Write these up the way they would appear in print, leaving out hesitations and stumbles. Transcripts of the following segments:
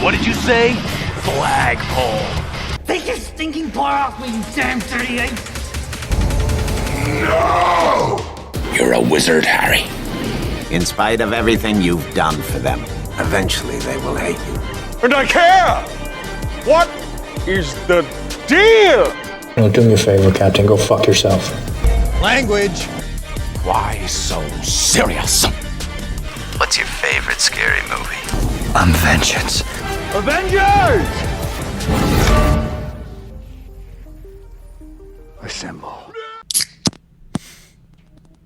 What did you say? Flagpole. Take your stinking paw off me, you damn dirty ape! No! You're a wizard, Harry. In spite of everything you've done for them, eventually they will hate you. And I care! What is the deal? No, do me a favor, Captain. Go fuck yourself. Language. Why so serious? What's your favorite scary movie? I'm vengeance. Avengers! Assemble.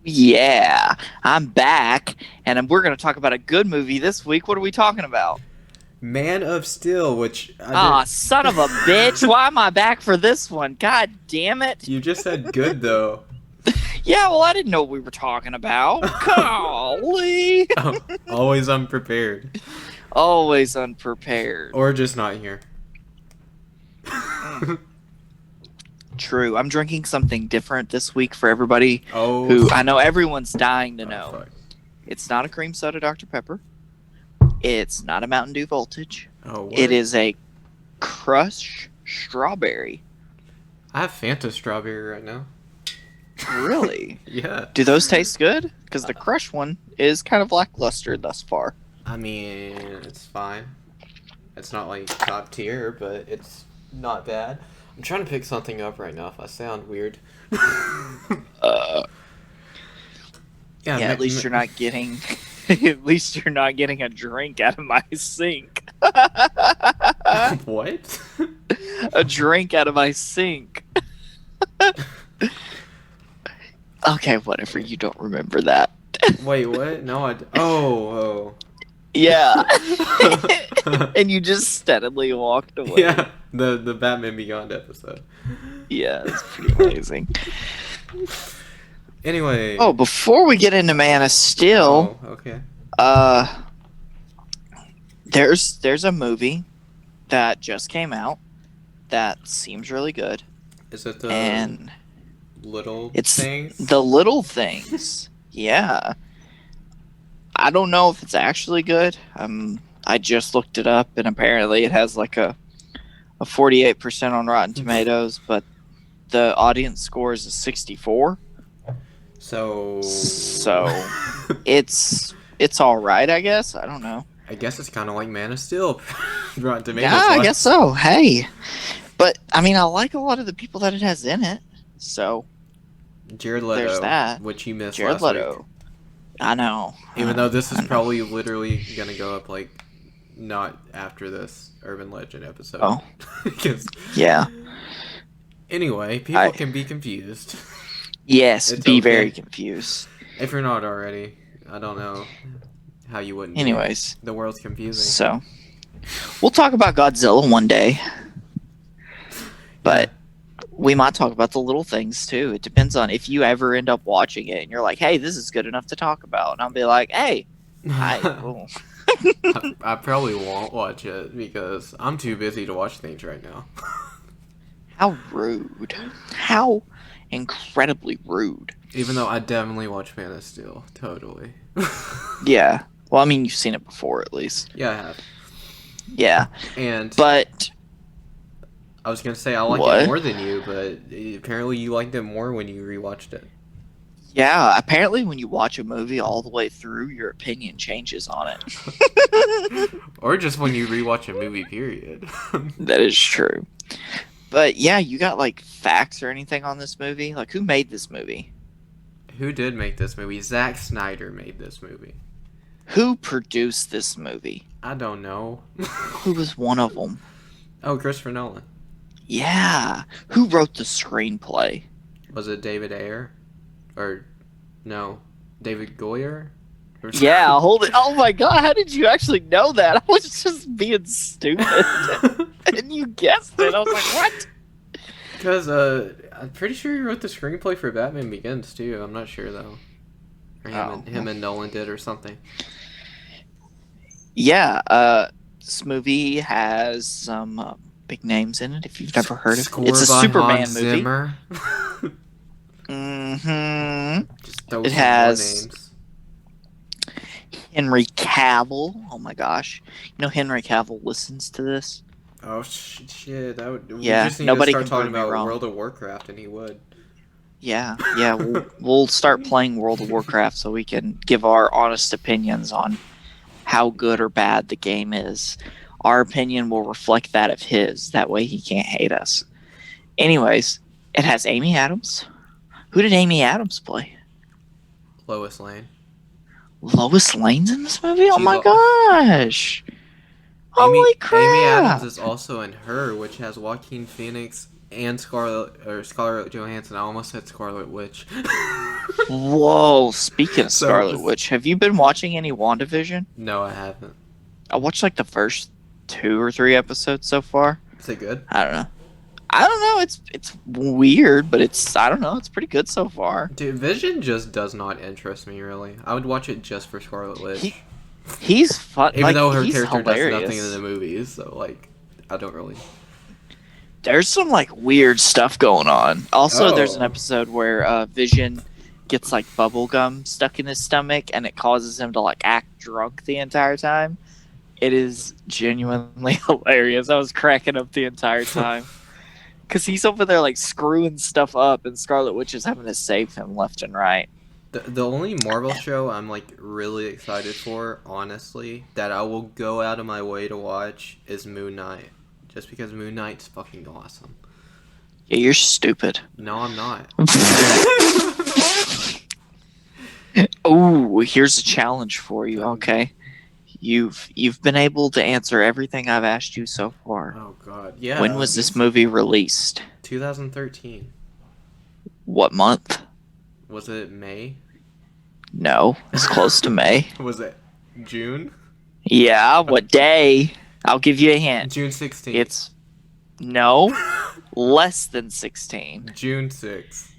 Yeah, I'm back, and we're going to talk about a good movie this week. What are we talking about? Man of Steel, which... Son of a bitch. Why am I back for this one? God damn it. You just said good, though. Yeah, well, I didn't know what we were talking about. Golly. Oh, always unprepared. Always unprepared. Or just not here. True. I'm drinking something different this week for everybody Oh. who I know everyone's dying to know. Fuck. It's not a cream soda Dr. Pepper. It's not a Mountain Dew Voltage. Oh, what? It is a Crush Strawberry. I have Fanta Strawberry right now. Really? Yeah. Do those taste good? Because the Crush one is kind of lackluster thus far. I mean, it's fine. It's not like top tier, but it's not bad. I'm trying to pick something up right now if I sound weird. Yeah, at least you're not getting at least you're not getting a drink out of my sink. What? A drink out of my sink. Okay, whatever. You don't remember that. Wait, what? No, Oh. Yeah. And you just steadily walked away. Yeah, the Batman Beyond episode. Yeah, it's pretty amazing. Anyway. Oh, before we get into Man of Steel, Oh, okay. there's a movie that just came out that seems really good. Is it the And Little it's Things? The Little Things. Yeah. I don't know if it's actually good. I just looked it up, and apparently it has like a 48% on Rotten Tomatoes, but the audience score is a 64. So it's all right, I guess. I don't know. I guess it's kind of like Man of Steel. Rotten Tomatoes. Yeah, I guess so. Hey, but I mean, I like a lot of the people that it has in it. So Jared Leto, there's that. which you missed Jared last Leto. week. I know. Even though this is I know. probably literally gonna go up like not after this Urban Legend episode. Oh. 'Cause- Yeah. Anyway, people can be confused. Yes. It's Be okay. very confused. If you're not already, I don't know how you wouldn't. be. Anyways, The world's confusing. so we'll talk about Godzilla one day, but we might talk about the little things too. It depends on if you ever end up watching it and you're like, "Hey, this is good enough to talk about," and I'll be like, "Hey, hi." Cool. I probably won't watch it because I'm too busy to watch things right now. How rude! How incredibly rude! Even though I definitely watch Man of Steel, totally. Yeah. Well, I mean, you've seen it before, at least. Yeah, I have. Yeah, And but I was gonna say I liked What? it more than you, but apparently you liked it more when you rewatched it. yeah, apparently when you watch a movie all the way through, your opinion changes on it. Or just when you rewatch a movie, period. That is true. But yeah, you got like facts or anything on this movie? Like, who made this movie? Who did make this movie? Zack Snyder made this movie. Who produced this movie? I don't know. Who was one of them? Oh, Christopher Nolan. Yeah. Who wrote the screenplay? Was it David Ayer? Or, no, David Goyer? Or Yeah, hold it. Oh my god, how did you actually know that? I was just being stupid. And you guessed it. I was like, what? Because, I'm pretty sure he wrote the screenplay for Batman Begins, too. I'm not sure, though. Or him and Nolan did or something. Yeah, this movie has some big names in it, if you've never heard of it. Score It's a by Superman Hans movie. Zimmer. Mm-hmm. Just throw It some more has- names. Henry Cavill. Oh my gosh. You know Henry Cavill listens to this? Oh shit! We Yeah, just need to nobody start can talking prove me about wrong. World of Warcraft, and he would. Yeah, we'll start playing World of Warcraft so we can give our honest opinions on how good or bad the game is. Our opinion will reflect that of his. That way he can't hate us. Anyways, it has Amy Adams. Who did Amy Adams play? Lois Lane. Lois Lane's in this movie? Oh She's my gosh. Holy Amy Adams crap. is also in Her, which has Joaquin Phoenix and Scarlett Johansson. I almost said Scarlet Witch. Whoa, speaking of So Scarlet it's- Witch, have you been watching any WandaVision? No, I haven't. I watched like the first 2 or 3 episodes so far. Is it good? I don't know. It's weird, but I don't know. It's pretty good so far. Dude, Vision just does not interest me really. I would watch it just for Scarlet Witch. He's fun. Even like, though her he's character hilarious. does nothing in the movies, so like, I don't really. There's some like weird stuff going on. Also, there's an Oh. episode where Vision gets like bubble gum stuck in his stomach, and it causes him to like act drunk the entire time. It is genuinely hilarious. I was cracking up the entire time because he's over there like screwing stuff up, and Scarlet Witch is having to save him left and right. The only Marvel show I'm like really excited for, honestly, that I will go out of my way to watch is Moon Knight. Just because Moon Knight's fucking awesome. Yeah, you're stupid. No, I'm not. Oh, here's a challenge for you. Okay, you've been able to answer everything I've asked you so far. Oh god, yeah. When was this movie released? 2013. What month? Was it May? No, it's close to May. Was it June? Yeah, what day? I'll give you a hint. June 16th. It's no, less than 16. June 6th.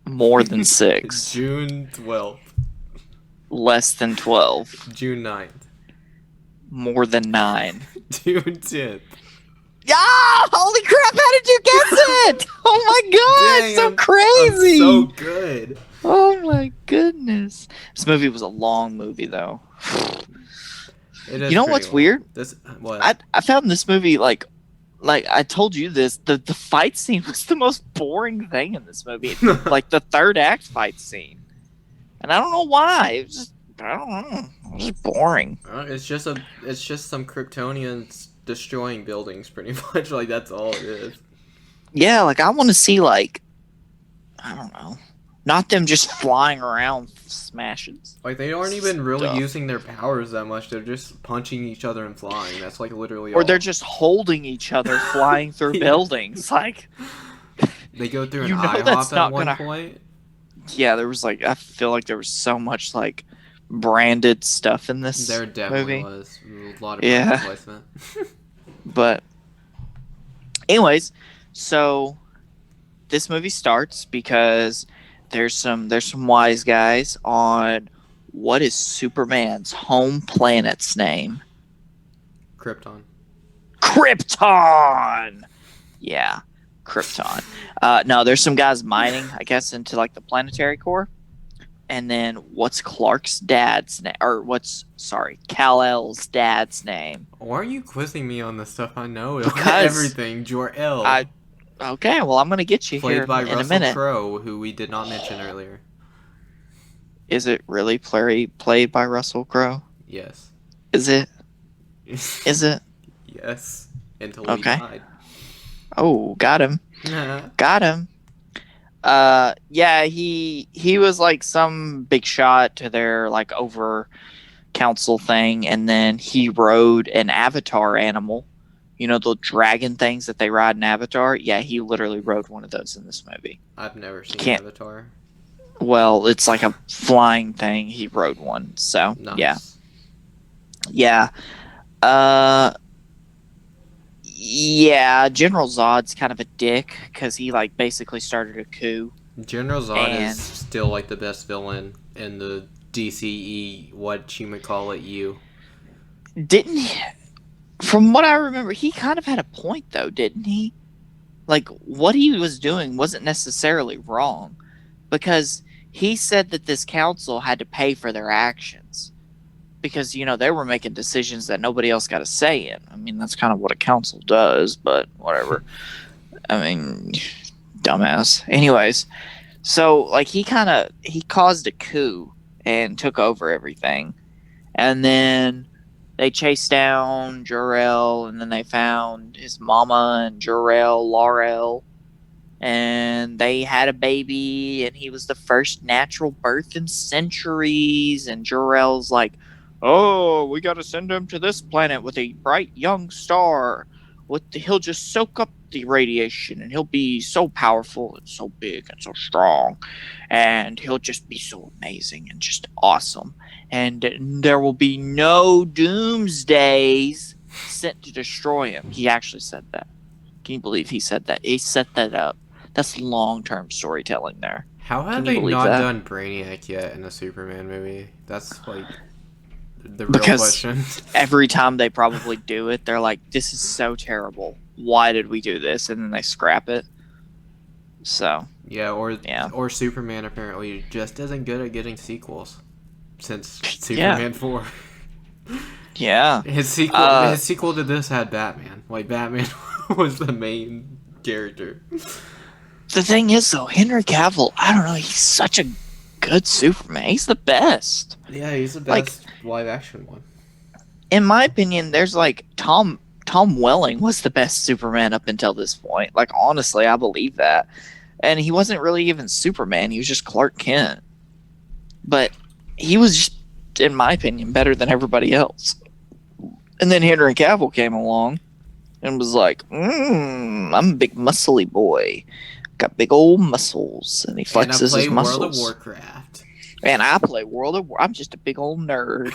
More than 6. June 12th. Less than 12. June 9th. More than 9. June 10th. Yeah! Holy crap, how did you guess it? Oh my god, Dang, so I'm crazy! so good. Oh my goodness. This movie was a long movie though. It is You know pretty what's long. weird? This what? I found this movie like I told you this, the fight scene was the most boring thing in this movie. Like the third act fight scene. And I don't know why. It was just I don't know. It was just boring. It's just some Kryptonians destroying buildings, pretty much. Like that's all it is. Yeah, like I want to see like I don't know. Not them just flying around smashing. Like they aren't even really Stuff. using their powers that much. They're just punching each other and flying. That's like literally. Or all. they're just holding each other flying through Yeah. buildings. Like They go through an You know IHOP that's not at one gonna- point. yeah, there was like I feel like there was so much like branded stuff in this There definitely movie. was a lot of Yeah. product placement. But anyways, so this movie starts because there's some wise guys on what is Superman's home planet's name? Krypton. Krypton. Yeah, Krypton. No, there's some guys mining, I guess, into like the planetary core. And then what's Clark's dad's name? Or Kal-El's dad's name? Why are you quizzing me on the stuff I know? Because Everything. Jor-El. Okay, well, I'm going to get you Played here by in a Russell minute. Crowe, who we did not mention earlier. Is it really played by Russell Crowe? Yes. Is it? Is it? Yes. Until Okay. he died. Oh, got him. Got him. Yeah, he was like some big shot to their like over council thing, and then he rode an avatar animal. You know the dragon things that they ride in Avatar? Yeah, he literally rode one of those in this movie. I've never seen Can't- Avatar. Well, it's like a flying thing. He rode one. So, Nice. yeah. Yeah. Yeah, General Zod's kind of a dick because he like basically started a coup. General Zod And- is still like the best villain in the DCE, what you might call it, Didn't he? From what I remember, he kind of had a point though, didn't he? Like what he was doing wasn't necessarily wrong because he said that this council had to pay for their actions because, they were making decisions that nobody else got a say in. I mean, that's kind of what a council does, but whatever. I mean, dumbass. Anyways, so, like, he caused a coup and took over everything. And then they chased down Jor-El, and then they found his mama and Jor-El, Laurel, and they had a baby, and he was the first natural birth in centuries. And Jor-El's like, oh, we got to send him to this planet with a bright young star. He'll just soak up the radiation, and he'll be so powerful and so big and so strong, and he'll just be so amazing and just awesome. And there will be no doomsdays sent to destroy him. He actually said that. Can you believe he said that? He set that up. That's long-term storytelling there. How have they not done Brainiac yet in a Superman movie? That's like the real question. Every time they probably do it, they're like, this is so terrible. Why did we do this? And then they scrap it. So. Yeah, or Superman apparently just isn't good at getting sequels since Superman 4. Yeah. His sequel to this had Batman. Like, Batman was the main character. The thing is, though, Henry Cavill, I don't know, he's such a good Superman. He's the best. Yeah, he's the best live-action one. In my opinion, there's, like, Tom Welling was the best Superman up until this point. Like, honestly, I believe that. And he wasn't really even Superman. He was just Clark Kent. But he was just, in my opinion, better than everybody else. And then Henry Cavill came along and was like, I'm a big muscly boy. Got big old muscles. And he flexes his muscles. World of Warcraft. And I play World of Warcraft. I'm just a big old nerd.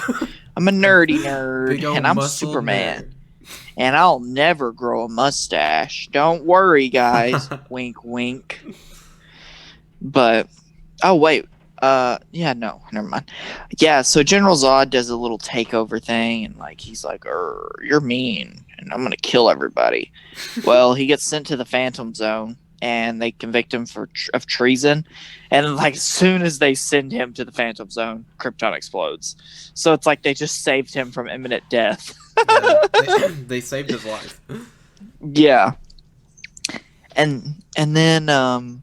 I'm a nerdy nerd. And I'm Superman. Nerd. And I'll never grow a mustache. Don't worry, guys. Wink, wink. But, oh, wait. No, never mind. Yeah, so General Zod does a little takeover thing, and, like, he's like, you're mean, and I'm gonna kill everybody. Well, he gets sent to the Phantom Zone, and they convict him of treason, and, like, as soon as they send him to the Phantom Zone, Krypton explodes. So it's like they just saved him from imminent death. Yeah, they saved his life. Yeah. And then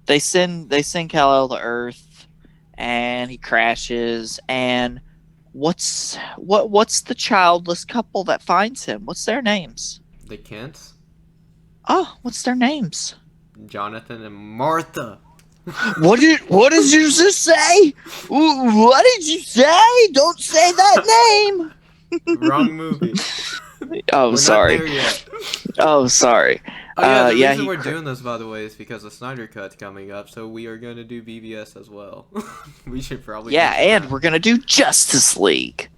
they send Kal-El to Earth, and he crashes. And what's the childless couple that finds him? What's their names? The Kents. Oh, what's their names? Jonathan and Martha. What did you just say? What did you say? Don't say that name. Wrong movie. Oh, we're sorry. Not there yet. Oh, sorry. Oh, yeah, the reason we're doing this, by the way, is because the Snyder Cut's coming up, so we are going to do BVS as well. We should probably... Yeah, and we're going to do Justice League.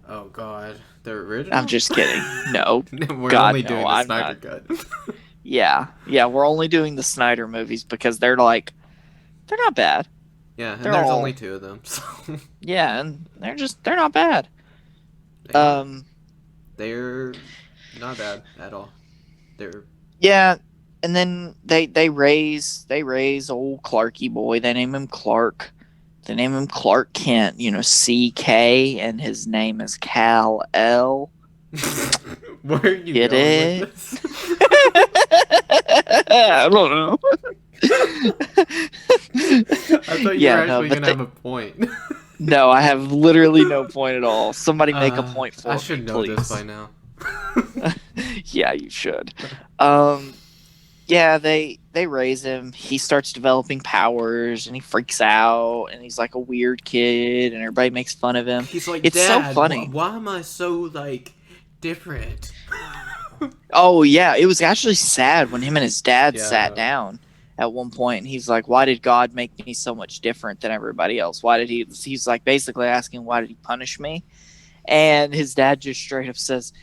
Oh, God. The original? I'm just kidding. No. We're only doing the Snyder Cut. Yeah, we're only doing the Snyder movies because they're not bad. Yeah, and there's only 2 of them, so... Yeah, and they're not bad. They're not bad at all. Yeah, and then they raise old Clarky boy. They name him Clark. They name him Clark Kent. CK, and his name is Kal-El. Where are you Get going it? with this? I don't know. I thought you were actually going to have a point. No, I have literally no point at all. Somebody make a point for me, I should know please. this by now. Yeah, you should. Yeah, they raise him. He starts developing powers, and he freaks out, and he's like a weird kid, and everybody makes fun of him. He's like, it's Dad, so funny. Why am I so, like, different? Oh, yeah, it was actually sad when him and his dad sat down at one point, and he's like, why did God make me so much different than everybody else? He's like basically asking, why did he punish me? And his dad just straight up says,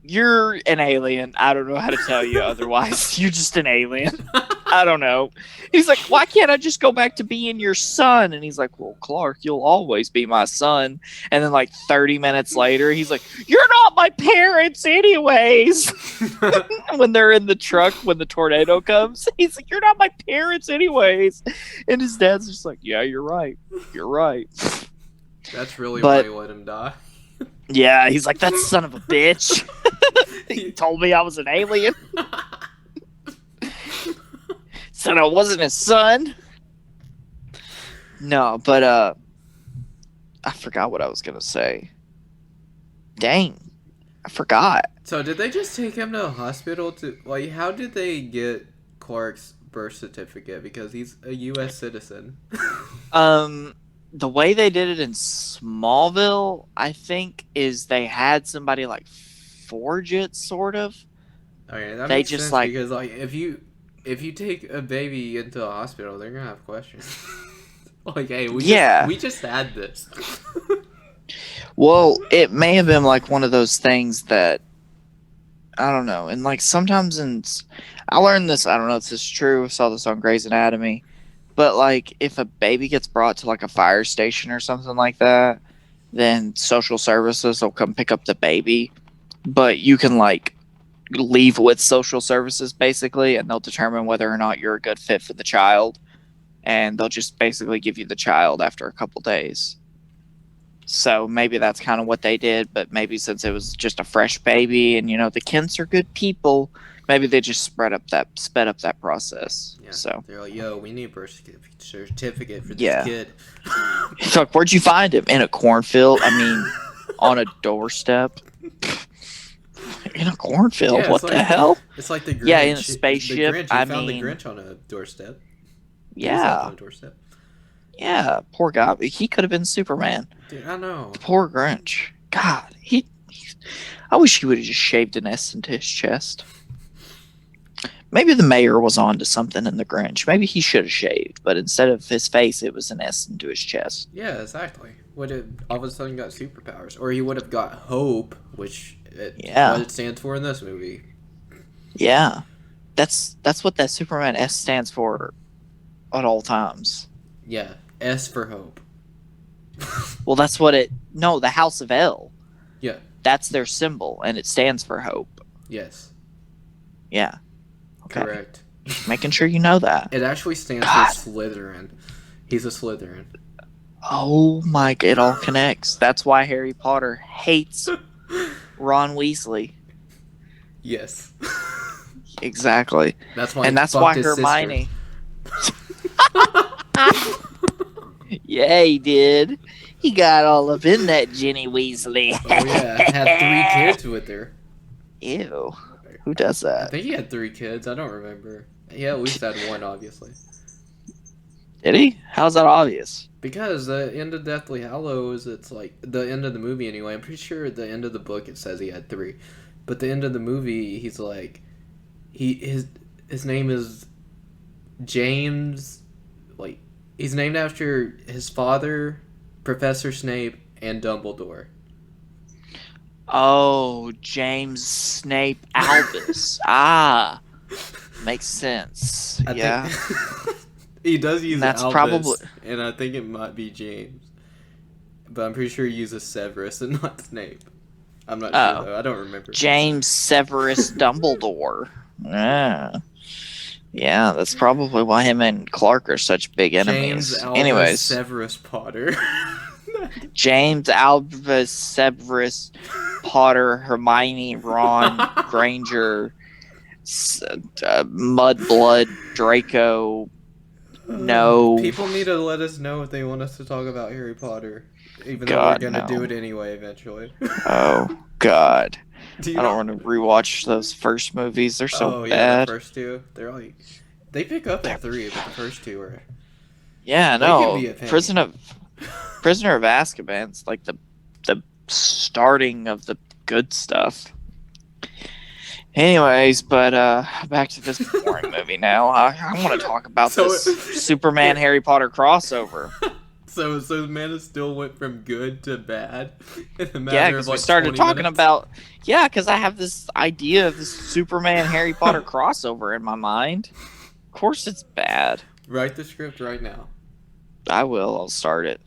You're an alien. I don't know how to tell you otherwise. You're just an alien. I don't know. He's like, why can't I just go back to being your son? And he's like, well, Clark, you'll always be my son. And then like 30 minutes later, he's like, you're not my parents anyways. When they're in the truck, when the tornado comes, he's like, you're not my parents anyways. And his dad's just like, yeah, you're right. You're right. That's really why he let him die. Yeah, he's like, that son of a bitch. He told me I was an alien. Said I wasn't his son. No, but I forgot what I was gonna say. Dang, I forgot. So did they just take him to a hospital to like? How did they get Clark's birth certificate? Because he's a U.S. citizen. The way they did it in Smallville, I think, is they had somebody like forge it, sort of. Okay, that They makes just, sense like- because like if you take a baby into a hospital, they're gonna have questions. Like, hey, we just had this. Well, it may have been like one of those things that I don't know, and like sometimes I learned this. I don't know if this is true. I saw this on Grey's Anatomy. But, like, if a baby gets brought to, like, a fire station or something like that, then social services will come pick up the baby. But you can, like, leave with social services, basically, and they'll determine whether or not you're a good fit for the child. And they'll just basically give you the child after a couple days. So maybe that's kind of what they did. But maybe since it was just a fresh baby and, you know, the Kents are good people, maybe they just sped up that process. Yeah. So They're like, yo, we need a birth certificate for this kid. it's like, where'd you find him? In a cornfield? I mean, on a doorstep? In a cornfield? Yeah, what the hell? It's like the Grinch. Yeah, in a spaceship. The Grinch, I found mean, the Grinch on a doorstep. Yeah. On a doorstep. Yeah, poor guy. He could have been Superman. Dude, I know. Poor Grinch. God, I wish he would have just shaved an S into his chest. Maybe the mayor was on to something in the Grinch. Maybe he should have shaved, but instead of his face, it was an S into his chest. Yeah, exactly. Would have all of a sudden got superpowers, or he would have got hope, which what it stands for in this movie. Yeah, that's what that Superman S stands for at all times. Yeah, S for hope. Well, that's what it. No, the House of L. Yeah. That's their symbol, and it stands for hope. Yes. Yeah. Okay. Correct. Making sure you know that. It actually stands for Slytherin. He's a Slytherin. Oh my! It all connects. That's why Harry Potter hates Ron Weasley. Yes. Exactly. That's why. And that's why Hermione. Yeah, he did. He got all up in that Ginny Weasley. Oh yeah, had 3 kids with her. Ew. Who does I that? think he had 3 kids. I don't remember. He at least had 1, obviously. Did he? How's that obvious? Because the end of Deathly Hallows, it's like the end of the movie anyway. I'm pretty sure at the end of the book it says he had 3, but the end of the movie he's like, his name is James, like he's named after his father, Professor Snape, and Dumbledore. Oh, James Snape Albus. Ah, makes sense. I think he does use That's Albus, probably, and I think it might be James, but I'm pretty sure he uses Severus and not Snape. I'm not sure though. I don't remember. James Severus Dumbledore. Yeah, that's probably why him and Clark are such big enemies. James Albus Anyways, Severus Potter. James Albus Severus Potter, Hermione, Ron, Granger, Mudblood, Draco. No. People need to let us know if they want us to talk about Harry Potter, even God, though we're gonna no. do it anyway eventually. Oh God. Do you I know- don't want to rewatch those first movies. They're so yeah, bad. the first 2. They're like they pick up at 3, but the first 2 are. Yeah, They no. can be a pain. Prisoner of Azkaban's like the starting of the good stuff. Anyways, but back to this boring movie now. I want to talk about So- this Superman Harry Potter crossover. So Man of Steel went from good to bad in a Yeah, matter because of like we started 20 talking minutes? about. Yeah, because I have this idea of this Superman Harry Potter crossover in my mind. Of course, it's bad. Write the script right now. I will. I'll start it.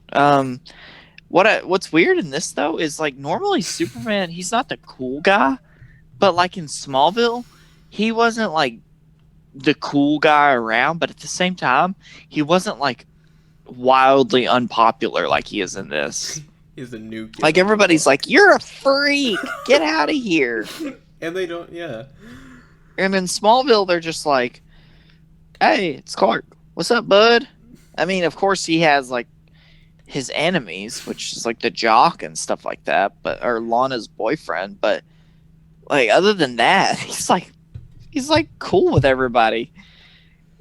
What's weird in this though is like normally Superman, he's not the cool guy, but like in Smallville, he wasn't like the cool guy around, but at the same time, he wasn't like wildly unpopular like he is in this. He's a new kid. Like everybody's like, "You're a freak! Get out of here!" And they don't. Yeah. And in Smallville, they're just like, "Hey, it's Clark. What's up, bud?" I mean, of course, he has like his enemies, which is like the Jock and stuff like that, but or Lana's boyfriend. But like, other than that, he's like cool with everybody,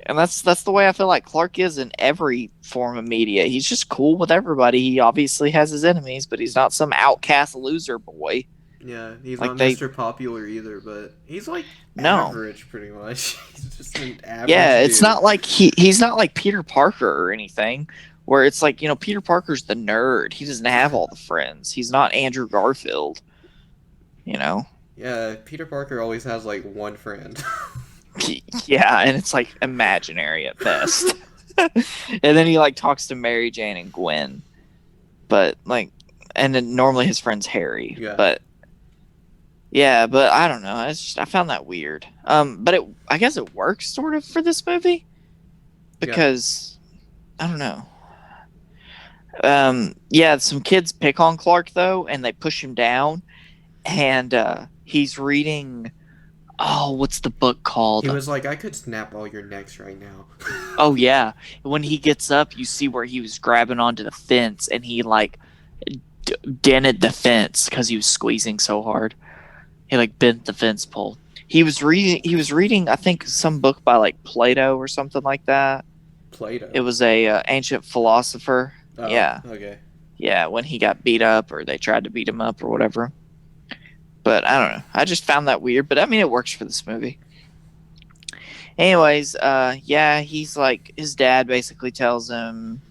and that's the way I feel like Clark is in every form of media. He's just cool with everybody. He obviously has his enemies, but he's not some outcast loser boy. Yeah, he's Like not they- Mr. Popular either, but he's like No. average pretty much. He's just an average. Yeah, it's dude. not like he's not like Peter Parker or anything, where it's like, you know, Peter Parker's the nerd. He doesn't have all the friends. He's not Andrew Garfield. You know? Yeah, Peter Parker always has like one friend. Yeah, and it's like imaginary at best. And then he like talks to Mary Jane and Gwen. But like, and then normally his friend's Harry. Yeah. But I don't know. I found that weird. But I guess it works sort of for this movie because I don't know. Yeah, some kids pick on Clark though, and they push him down, and he's reading. Oh, what's the book called? He was like, I could snap all your necks right now. Oh yeah, when he gets up, you see where he was grabbing onto the fence, and he like dented the fence because he was squeezing so hard. He like bent the fence pole. He was reading, I think, some book by like Plato or something like that. Plato. It was a ancient philosopher. Oh, Yeah. Okay. Yeah, when he got beat up or they tried to beat him up or whatever. But I don't know. I just found that weird. But I mean, it works for this movie. Anyways, yeah, he's like, his dad basically tells him,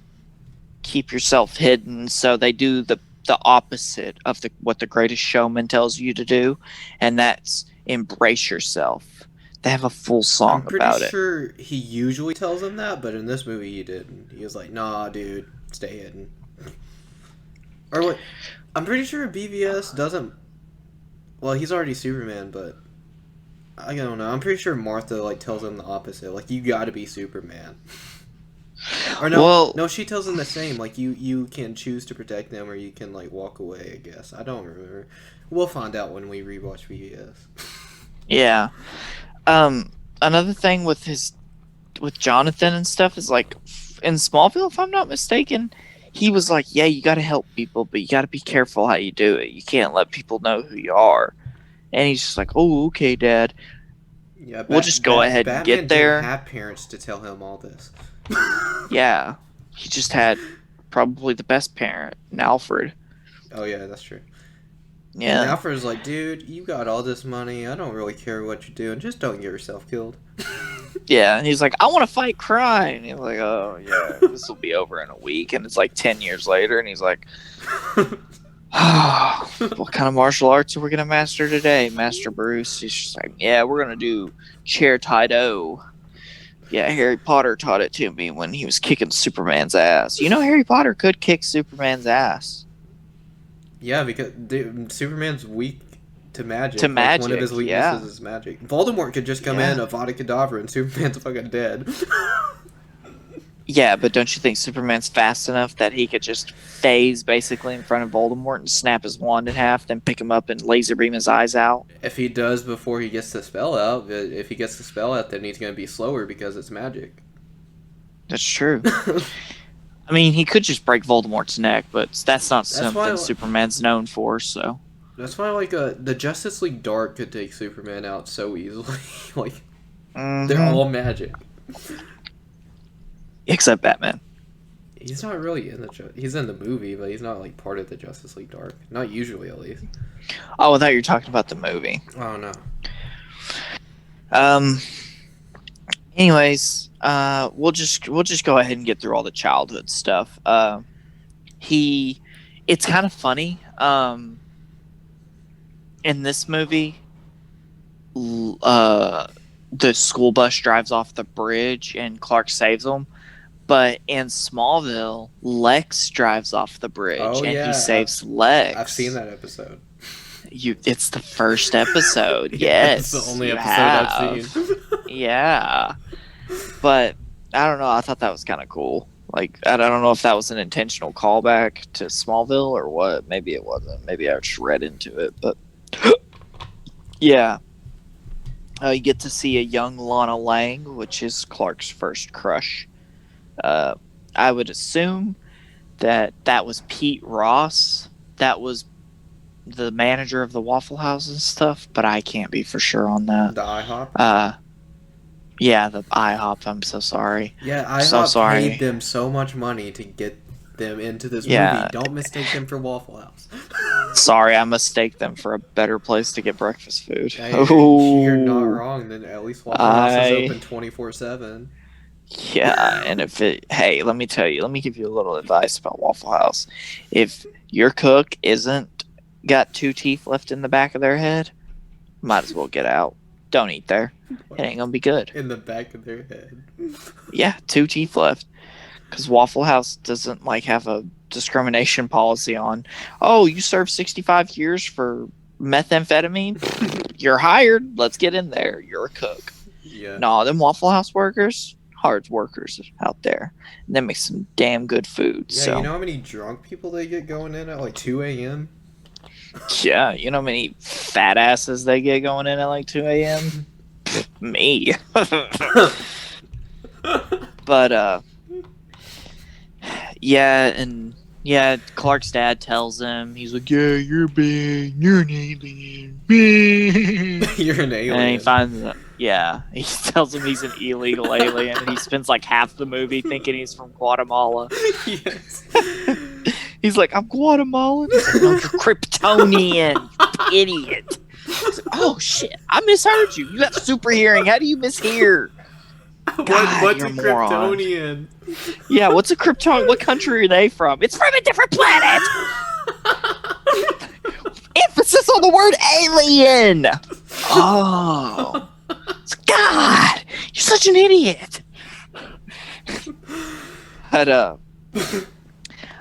keep yourself hidden. So they do the opposite of what the Greatest Showman tells you to do. And that's embrace yourself. They have a full song I'm about pretty it. sure he usually tells him that, but in this movie he didn't. He was like, nah, dude, stay hidden. Or what? I'm pretty sure BVS doesn't. Well, he's already Superman, but I don't know. I'm pretty sure Martha like tells him the opposite. Like, you gotta be Superman. Or no, she tells him the same. Like, you can choose to protect them, or you can like walk away. I guess I don't remember. We'll find out when we rewatch BVS. Yeah. Another thing with Jonathan and stuff is like in Smallville, if I'm not mistaken, he was like, yeah, you got to help people, but you got to be careful how you do it. You can't let people know who you are. And he's just like, oh, okay, Dad. Yeah, We'll just go ahead and get there. Didn't have parents to tell him all this. Yeah. He just had probably the best parent, Alfred. Oh yeah, that's true. Yeah. And Alfred's like, dude, you got all this money. I don't really care what you're doing. Just don't get yourself killed. Yeah, and he's like, I want to fight crime. And he's like, oh, yeah, this will be over in a week. And it's like 10 years later, and he's like, oh, what kind of martial arts are we going to master today, Master Bruce? He's just like, yeah, we're going to do chair Tai-Do. Yeah, Harry Potter taught it to me when he was kicking Superman's ass. You know, Harry Potter could kick Superman's ass. Yeah, because Superman's weak to magic. To Like, one of magic, his weaknesses yeah. is magic. Voldemort could just come in, Avada Kedavra, and Superman's fucking dead. Yeah, but don't you think Superman's fast enough that he could just phase basically in front of Voldemort and snap his wand in half, then pick him up and laser beam his eyes out? If he does before he gets the spell out, if he gets the spell out, then he's going to be slower because it's magic. That's true. I mean, he could just break Voldemort's neck, but that's not something why- Superman's known for, so. That's why, like, the Justice League Dark could take Superman out so easily. Like, they're all magic. Except Batman. He's not really in he's in the movie, but he's not, like, part of the Justice League Dark. Not usually, at least. Oh, I thought you were talking about the movie. Oh, no. Anyways, we'll just go ahead and get through all the childhood stuff. It's kind of funny. In this movie, the school bus drives off the bridge and Clark saves them. But in Smallville, Lex drives off the bridge and he saves Lex. I've seen that episode. It's the first episode. Yeah, Yes, it's the only episode have. I've seen. Yeah, but I don't know. I thought that was kind of cool. Like, I don't know if that was an intentional callback to Smallville or what. Maybe it wasn't. Maybe I just read into it. But yeah, you get to see a young Lana Lang, which is Clark's first crush. I would assume that was Pete Ross. That was the manager of the Waffle House and stuff, but I can't be for sure on that. The IHOP? Yeah, the IHOP. I'm so sorry. Yeah, IHOP so sorry. paid them so much money to get them into this Yeah. movie. Don't mistake them for Waffle House. Sorry, I mistake them for a better place to get breakfast food. Hey, you're not wrong. Then at least Waffle House is open 24/7. Yeah, and hey, let me tell you, let me give you a little advice about Waffle House. If your cook isn't got 2 teeth left in the back of their head, might as well get out. Don't eat there. It ain't gonna be good. In the back of their head. Yeah, 2 teeth left. Because Waffle House doesn't have a discrimination policy on, oh, you served 65 years for methamphetamine? You're hired. Let's get in there. You're a cook. Yeah. No, them Waffle House workers, hard workers out there. And they make some damn good food. Yeah, so. you know how many drunk people they get going in at 2 a.m.? Yeah, you know how many fat asses they get going in at 2 a.m.? Me. But, yeah, Clark's dad tells him, he's like, yeah, you're big, you're an alien. You're an alien. And he finds out, yeah, he tells him he's an illegal alien, and he spends half the movie thinking he's from Guatemala. Yes. He's like, I'm Guatemalan. He's like, no, you're Kryptonian, you idiot. He's like, oh shit, I misheard you. You got super hearing. How do you mishear? God, what's you're a moron. Kryptonian? Yeah, what's a Krypton? What country are they from? It's from a different planet. Emphasis on the word alien. Oh, God, you're such an idiot. But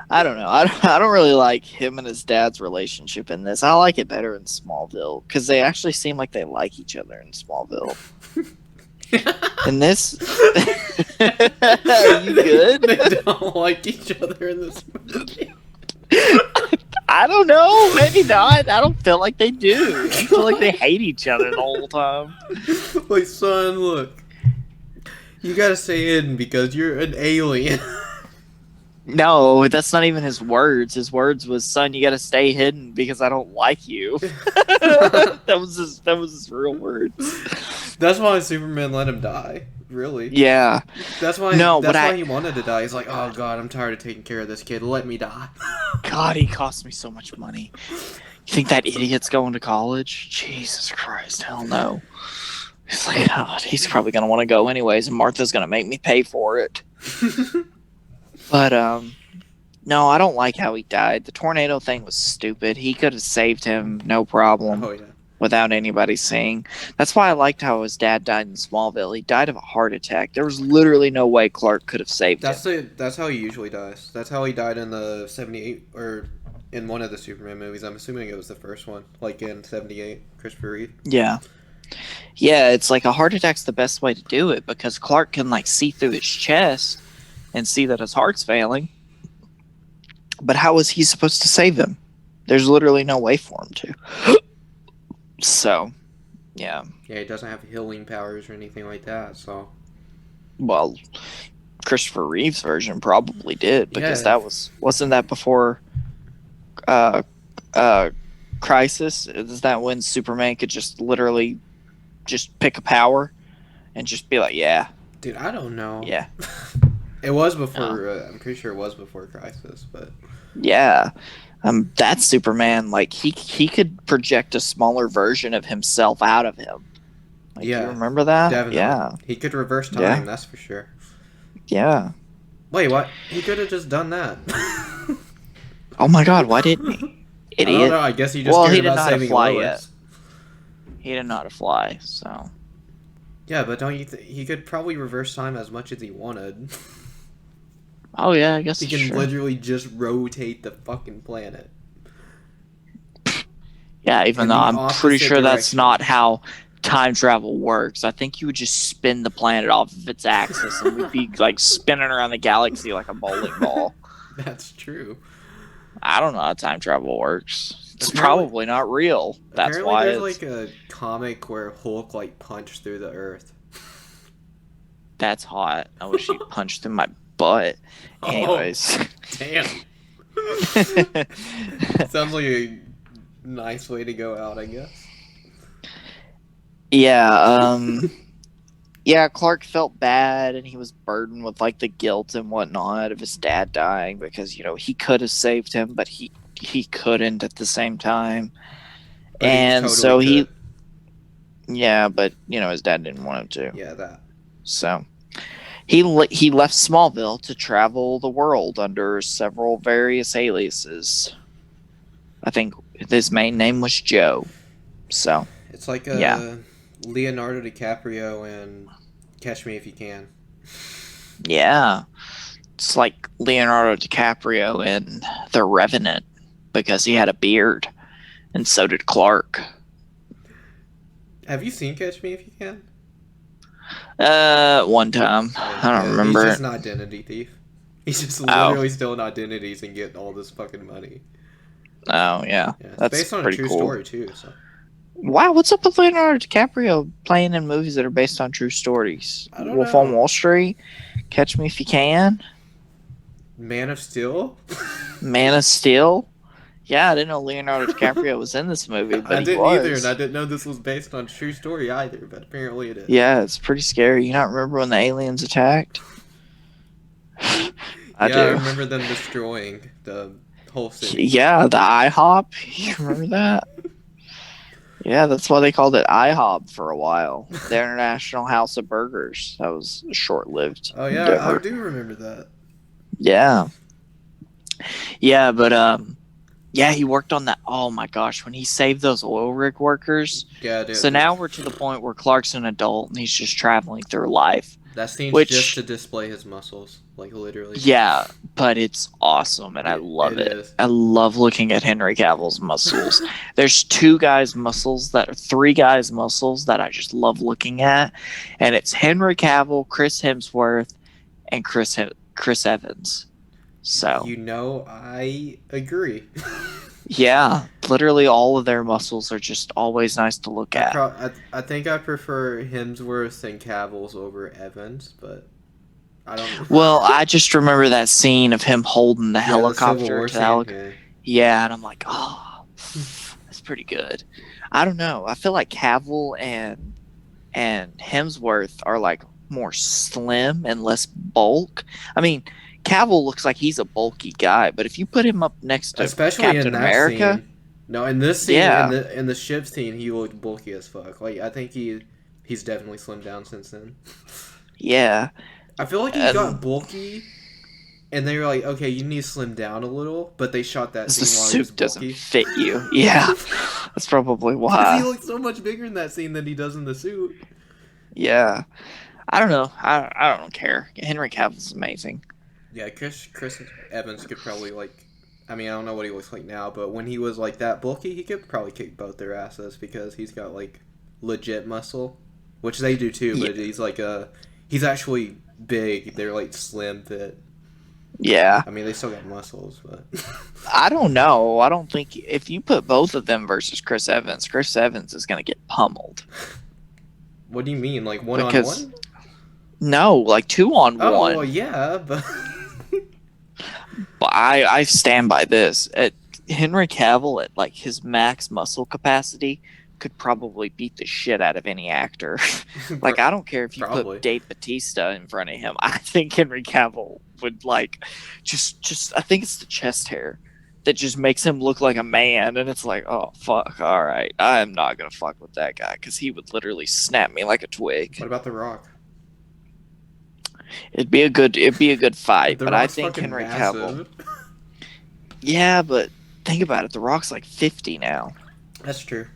I don't know. I don't really like him and his dad's relationship in this. I like it better in Smallville because they actually seem like they like each other in Smallville. In this, are you good? They don't like each other in this movie. I don't know. Maybe not. I don't feel like they do. I feel like they hate each other the whole time. Like, son, look. You gotta stay hidden because you're an alien. No, that's not even his words. His words was, "Son, you gotta stay hidden because I don't like you." That was his real words. That's why Superman let him die. Really? Yeah. That's why. He wanted to die. He's like, oh god, I'm tired of taking care of this kid. Let me die. God, he cost me so much money. You think that idiot's going to college? Jesus Christ, hell no. He's like, God, he's probably gonna want to go anyways, and Martha's gonna make me pay for it. But no, I don't like how he died. The tornado thing was stupid. He could have saved him, no problem. Oh yeah. Without anybody seeing. That's why I liked how his dad died in Smallville. He died of a heart attack. There was literally no way Clark could have saved him. That's how he usually dies. That's how he died in the 78 or in one of the Superman movies. I'm assuming it was the first one, like in 78, Christopher Reeve. Yeah. Yeah, it's like a heart attack's the best way to do it because Clark can see through his chest and see that his heart's failing. But how is he supposed to save him? There's literally no way for him to. So, yeah. Yeah, he doesn't have healing powers or anything like that, so. Well, Christopher Reeve's version probably did because wasn't that before Crisis? Is that when Superman could just literally just pick a power and just be like, yeah. Dude, I don't know. Yeah. It was before, I'm pretty sure it was before Crisis, but. Yeah. That Superman, he could project a smaller version of himself out of him. Yeah. You remember that? Definitely. Yeah. He could reverse time, that's for sure. Yeah. Wait, what? He could have just done that. Oh my god, why didn't he? I don't Idiot. know. I guess he just Well, cared he didn't about know how to saving fly Lois. yet. He didn't know how to fly, so. Yeah, but don't you think he could probably reverse time as much as he wanted? Oh yeah, I guess He it's can true. literally just rotate the fucking planet. Yeah, even in though the I'm pretty opposite sure that's direction. not how time travel works. I think you would just spin the planet off of its axis and we'd be like spinning around the galaxy like a bowling ball. That's true. I don't know how time travel works. It's Apparently- probably not real. That's Apparently, why there's it's. like a comic where Hulk like punched through the Earth. That's hot. I wish he punched through my butt. Anyways. Damn. Sounds like a nice way to go out, I guess. Yeah, Clark felt bad and he was burdened with like the guilt and whatnot of his dad dying because, he could have saved him, but he couldn't at the same time. But he And totally so could. yeah, but his dad didn't want him to. Yeah, that. So he left Smallville to travel the world under several various aliases. I think his main name was Joe. So It's like yeah. Leonardo DiCaprio and Catch Me If You Can. Yeah. It's like Leonardo DiCaprio in The Revenant because he had a beard, and so did Clark. Have you seen Catch Me If You Can? One time. I don't remember. He's just an identity thief. He's just literally stealing identities and getting all this fucking money. Oh, yeah. It's That's based on a pretty true cool. story, too, so... Wow, what's up with Leonardo DiCaprio playing in movies that are based on true stories? I don't Wolf know. on Wall Street, Catch Me If You Can, Man of Steel? Man of Steel. Yeah, I didn't know Leonardo DiCaprio was in this movie, but I he didn't was. either, and I didn't know this was based on true story either, but apparently it is. Yeah, it's pretty scary. You not remember when the aliens attacked? I do. I remember them destroying the whole city. Yeah, the IHOP. You remember that? Yeah, that's why they called it IHOP for a while. The International House of Burgers. That was a short-lived Oh, yeah, endeavor. I do remember that. Yeah. Yeah, but yeah, he worked on that. Oh my gosh, when he saved those oil rig workers. Yeah, dude. So now we're to the point where Clark's an adult and he's just traveling through life. That scene's which- just to display his muscles, like literally. Yeah, but it's awesome and I love It it. is. I love looking at Henry Cavill's muscles. There's three guys' muscles that I just love looking at, and it's Henry Cavill, Chris Hemsworth, and Chris Evans. So I agree. yeah, literally all of their muscles are just always nice to look at. I think I prefer Hemsworth and Cavill's over Evans, but I don't. Well, I just remember that scene of him holding the Yeah, the Civil helicopter War to the scene, helicopter. Yeah, and I'm like, oh, that's pretty good. I don't know. I feel like Cavill and Hemsworth are like more slim and less bulk. I mean, Cavill looks like he's a bulky guy, but if you put him up next to Especially Captain in that America, scene. No, in this scene, Yeah. in the ship scene, he looked bulky as fuck. Like I think he's definitely slimmed down since then. yeah, I feel like he And- got bulky, and they were like, okay, you need to slim down a little, but they shot that the scene while he was suit doesn't bulky. fit you. Yeah, that's probably Because why. he looks so much bigger in that scene than he does in the suit. Yeah, I don't know. I don't care. Henry Cavill's amazing. Yeah, Chris Evans could probably I don't know what he looks like now, but when he was like that bulky, he could probably kick both their asses because he's got like legit muscle, which they do too. But he's actually big. They're like slim fit. Yeah, I mean, they still got muscles, but I don't know. I don't think if you put both of them versus Chris Evans is going to get pummeled. what do you mean, like one on Because- one? No, like 2-on-1. Oh, well, yeah, but But I stand by this. Henry Cavill at like his max muscle capacity could probably beat the shit out of any actor. Like I don't care if you Probably. put Dave Bautista in front of him. I think Henry Cavill would like just I think it's the chest hair that just makes him look like a man, and it's like, oh fuck, all right, I am not gonna fuck with that guy because he would literally snap me like a twig. what about The Rock? It'd be a good fight, The but I Rock's think fucking Henry massive. Cavill. Yeah, but think about it. The Rock's like 50 now. That's true.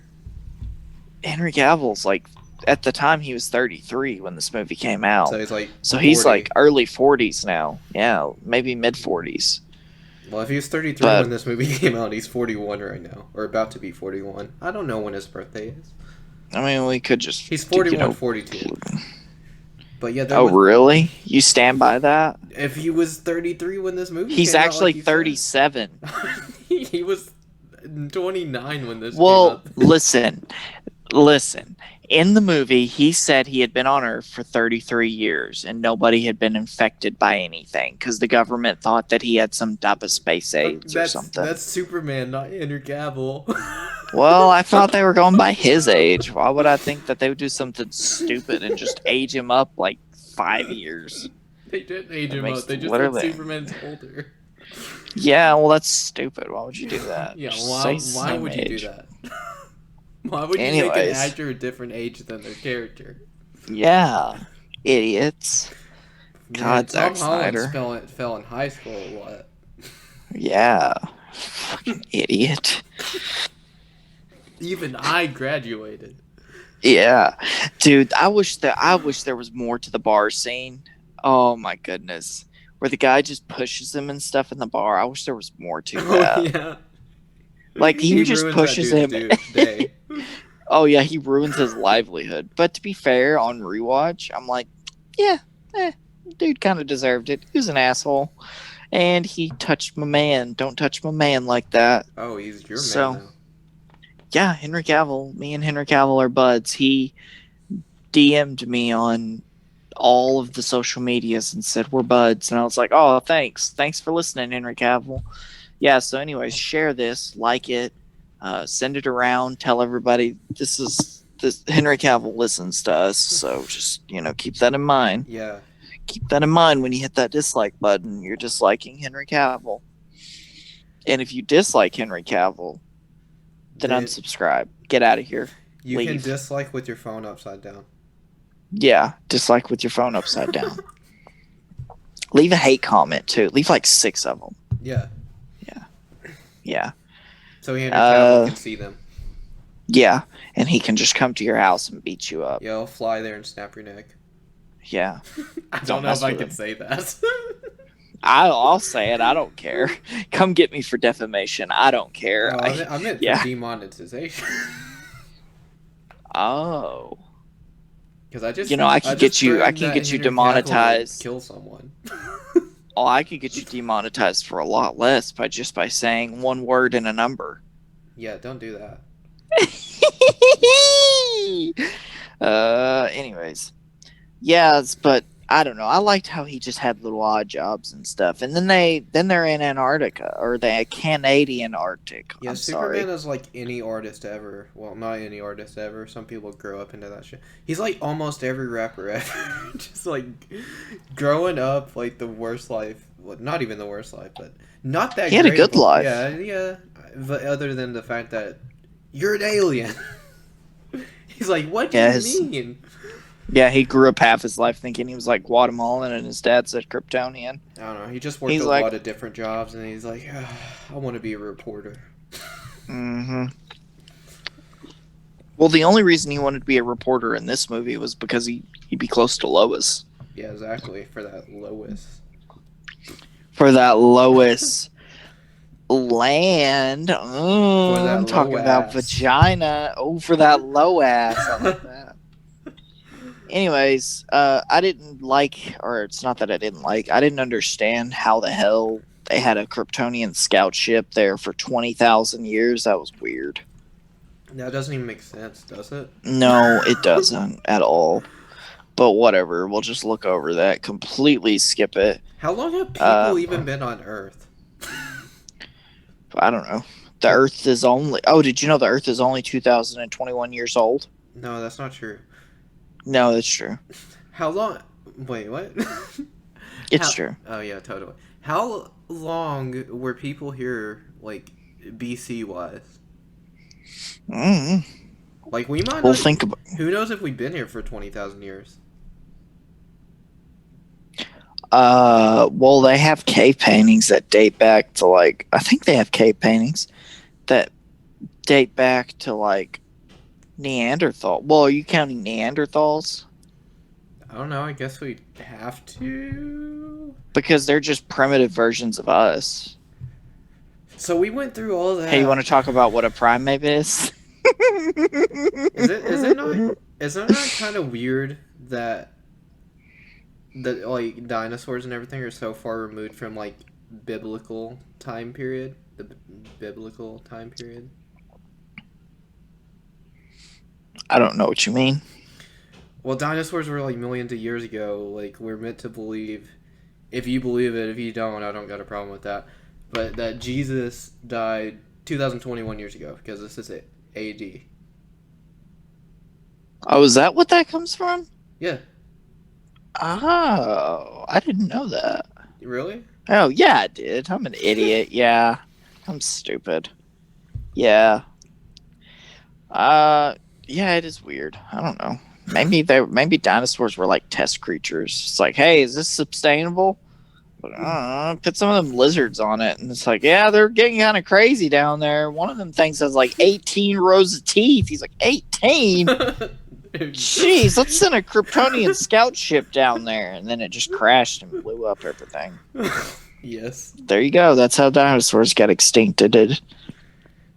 Henry Cavill's like, at the time he was 33 when this movie came out. So he's like So he's 40. like early 40s now. Yeah, maybe mid 40s. Well, if he was 33 when this movie came out, he's 41 right now, or about to be 41. I don't know when his birthday is. I mean, we could just. He's 41, 42. But yeah. Oh, really? You stand by that? If he was 33 when this movie He's came actually out, like 37. he was 29 when this came Well, out. listen. In the movie, he said he had been on Earth for 33 years and nobody had been infected by anything because the government thought that he had some type of space AIDS or something. That's Superman, not Henry Cavill. Well, I thought they were going by his age. Why would I think that they would do something stupid and just age him up like 5 years? They didn't age him makes up. They just literally- said Superman's older. Yeah, well, that's stupid. Why would you do that? Yeah, Just why say would you same do age. that? Why would you make an Anyways. actor a different age than their character? Yeah, idiots. God, Tom Zack Holland Snyder. fell in high school a lot. Yeah, fucking idiot. Even I graduated. Yeah, dude, I wish there was more to the bar scene. Oh my goodness, where the guy just pushes him and stuff in the bar. I wish there was more to that. Oh yeah. Like he just ruins pushes that him. dude's day. Oh yeah, he ruins his livelihood. But to be fair, on rewatch, I'm like, yeah, dude kind of deserved it. He was an asshole, and he touched my man. Don't touch my man like that. Oh, he's your So- man now. Yeah, Henry Cavill. Me and Henry Cavill are buds. He DM'd me on all of the social medias and said we're buds, and I was like, oh, thanks for listening, Henry Cavill. Yeah, so anyways, share this, like it, send it around, tell everybody this Henry Cavill listens to us, so just keep that in mind. Yeah. Keep that in mind when you hit that dislike button. You're disliking Henry Cavill, and if you dislike Henry Cavill, then unsubscribe. Get out of here. You can Leave. dislike with your phone upside down. Yeah, dislike with your phone upside down. Leave a hate comment too. Leave like 6 of them. Yeah. Yeah. So Henry Cavill can see them. Yeah, and he can just come to your house and beat you up. Yeah, I'll fly there and snap your neck. Yeah. I Don't don't know mess if I with can him. say that. I'll say it. I don't care. Come get me for defamation. I don't care. No, I meant yeah. for demonetization. Oh. Because I just I can get you threatened that Henry Cavill would demonetized. Kill someone. Oh, I could get you demonetized for a lot less by saying one word and a number. Yeah, don't do that. Anyways. Yes, but I don't know. I liked how he just had little odd jobs and stuff. And then they're in Antarctica, or the Canadian Arctic. Yeah, I'm Superman sorry. is like any artist ever. Well, not any artist ever. Some people grow up into that shit. He's like almost every rapper ever. Just like growing up like the worst life. Well, not even the worst life, but not that He had a great good of a- life. Yeah. But other than the fact that you're an alien. He's like, what do you mean? Yeah, he grew up half his life thinking he was like Guatemalan, and his dad said Kryptonian. I don't know. He just worked He's a like- lot of different jobs, and he's like, I want to be a reporter. Mm-hmm. Well, the only reason he wanted to be a reporter in this movie was because he'd be close to Lois. Yeah, exactly. For that Lois. For that Lois land. For that I'm talking low about ass. vagina. Oh, for that low ass. I like that. Anyways, I didn't like, or it's not that I didn't like, I didn't understand how the hell they had a Kryptonian scout ship there for 20,000 years. That was weird. That doesn't even make sense, does it? No, it doesn't at all. But whatever, we'll just look over that. Completely skip it. How long have people even been on Earth? I don't know. The Earth is only... Oh, did you know the Earth is only 2,021 years old? No, that's not true. No, that's true. How long? Wait, what? It's true. Oh yeah, totally. How long were people here, like BC wise? Mm. Like we might. Well, not, think about... Who knows if we've been here for 20,000 years? Well, they have cave paintings that date back to like I think they have cave paintings that date back to like Neanderthal. Well, are you counting Neanderthals? I don't know. I guess we have to. Because they're just primitive versions of us. So we went through all that. Hey, you want to talk about what a primate is? Is it not kind of weird that like dinosaurs and everything are so far removed from like biblical time period? Biblical time period. I don't know what you mean. Well, dinosaurs were like millions of years ago. Like we're meant to believe. If you believe it, if you don't, I don't got a problem with that. But that Jesus died 2021 years ago because this is AD. Oh, is that what that comes from? Yeah. Oh, I didn't know that. Really? Oh, yeah, I did. I'm an idiot. Yeah. I'm stupid. Yeah. Yeah, it is weird. I don't know. Maybe dinosaurs were like test creatures. It's like, hey, is this sustainable? But, put some of them lizards on it, and it's like, yeah, they're getting kind of crazy down there. One of them things has like 18 rows of teeth. He's like, 18? Jeez, let's send a Kryptonian scout ship down there. And then it just crashed and blew up everything. Yes. There you go. That's how dinosaurs got extincted.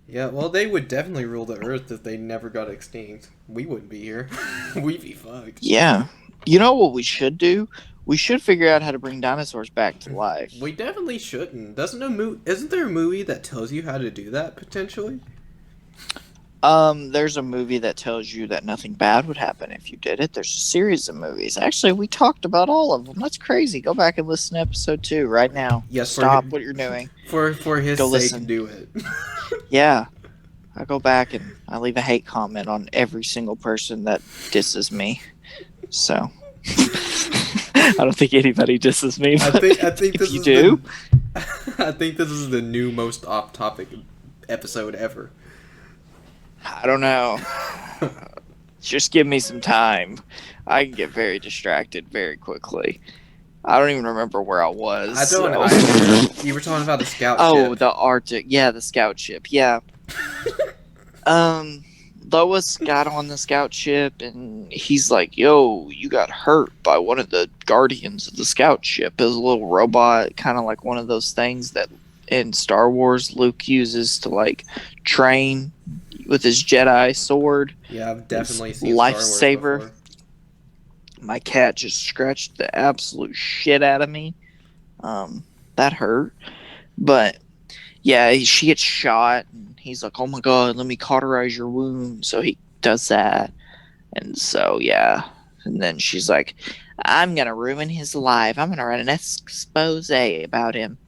Yeah, well, they would definitely rule the Earth if they never got extinct. We wouldn't be here. We'd be fucked. Yeah. You know what we should do? We should figure out how to bring dinosaurs back to life. We definitely shouldn't. Isn't there a movie that tells you how to do that, potentially? There's a movie that tells you that nothing bad would happen if you did it. There's a series of movies. Actually, we talked about all of them. That's crazy. Go back and listen to episode 2 right now. Yes, Stop what you're doing. For his Go sake, listen. do it. Yeah. I go back and I leave a hate comment on every single person that disses me. So I don't think anybody disses me. I think if this you is do, I think this is the new most off-topic episode ever. I don't know. Just give me some time. I can get very distracted very quickly. I don't even remember where I was. I don't know. You were talking about the scout ship. The Arctic. Yeah, the scout ship. Yeah. Lois got on the scout ship and he's like, yo, you got hurt by one of the guardians of the scout ship. It was a little robot, kind of like one of those things that in Star Wars Luke uses to like train with his Jedi sword. Yeah, I've definitely seen Lifesaver. Star Wars before. My cat just scratched the absolute shit out of me. That hurt. But yeah, she gets shot and he's like, oh my god, let me cauterize your wound. So he does that. And so, yeah. And then she's like, I'm going to ruin his life. I'm going to write an expose about him.